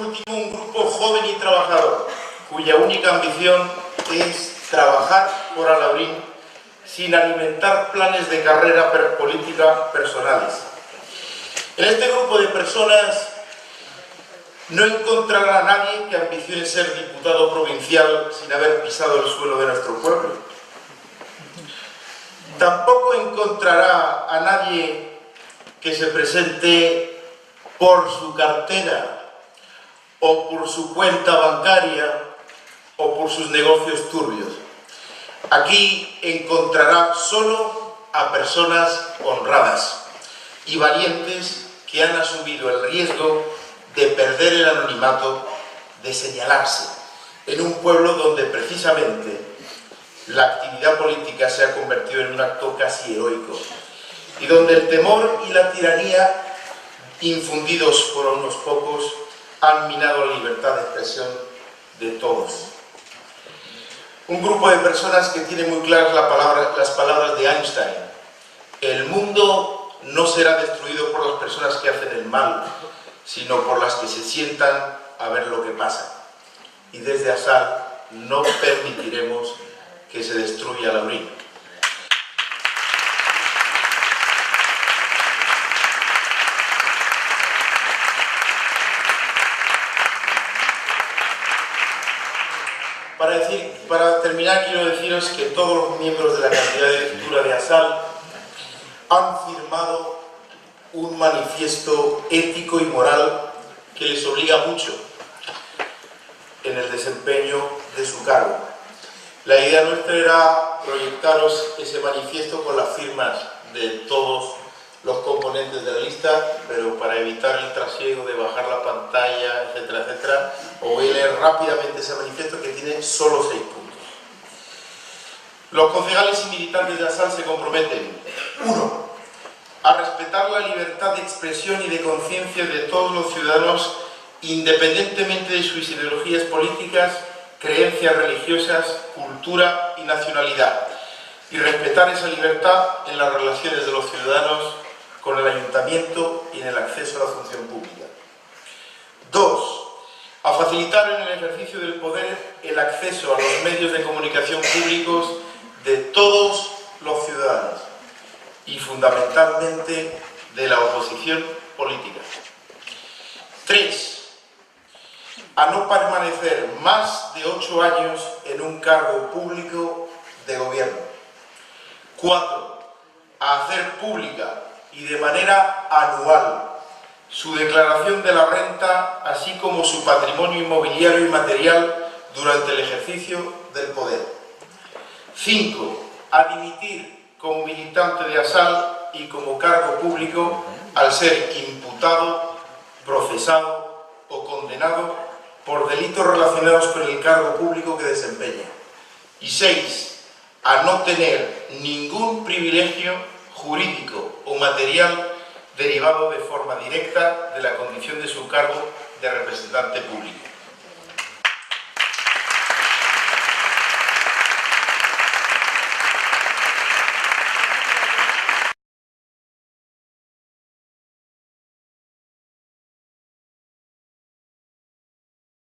último, un grupo joven y trabajador, cuya única ambición es trabajar por Alaurín sin alimentar planes de carrera política personales. En este grupo de personas no encontrará a nadie que ambicione ser diputado provincial sin haber pisado el suelo de nuestro pueblo. Tampoco encontrará a nadie que se presente por su cartera o por su cuenta bancaria o por sus negocios turbios. Aquí encontrará solo a personas honradas y valientes que han asumido el riesgo de perder el anonimato, de señalarse en un pueblo donde precisamente la actividad política se ha convertido en un acto casi heroico y donde el temor y la tiranía infundidos por unos pocos han minado la libertad de expresión de todos. Un grupo de personas que tiene muy claras las palabras de Einstein: el mundo no será destruido por las personas que hacen el mal, sino por las que se sientan a ver lo que pasa. Y desde ASAL no permitiremos que se destruya Alaurín. Para terminar, quiero deciros que todos los miembros de la candidatura de ASAL han firmado un manifiesto ético y moral que les obliga mucho en el desempeño de su cargo. La idea nuestra era proyectaros ese manifiesto con las firmas de todos los componentes de la lista, pero para evitar el trasiego de bajar la pantalla, etcétera, etcétera, os voy a leer rápidamente ese manifiesto que tiene solo 6 puntos. Los concejales y militantes de ASAL se comprometen: 1. A respetar la libertad de expresión y de conciencia de todos los ciudadanos, independientemente de sus ideologías políticas, creencias religiosas, cultura y nacionalidad, y respetar esa libertad en las relaciones de los ciudadanos con el ayuntamiento y en el acceso a la función pública. 2. A facilitar en el ejercicio del poder el acceso a los medios de comunicación públicos de todos los ciudadanos y fundamentalmente de la oposición política. 3. A no permanecer más de 8 años en un cargo público de gobierno. 4. A hacer pública y de manera anual su declaración de la renta, así como su patrimonio inmobiliario y material durante el ejercicio del poder. 5. A dimitir como militante de ASAL y como cargo público al ser imputado, procesado o condenado por delitos relacionados con el cargo público que desempeña. Y 6. A no tener ningún privilegio jurídico o material derivado de forma directa de la condición de su cargo de representante público.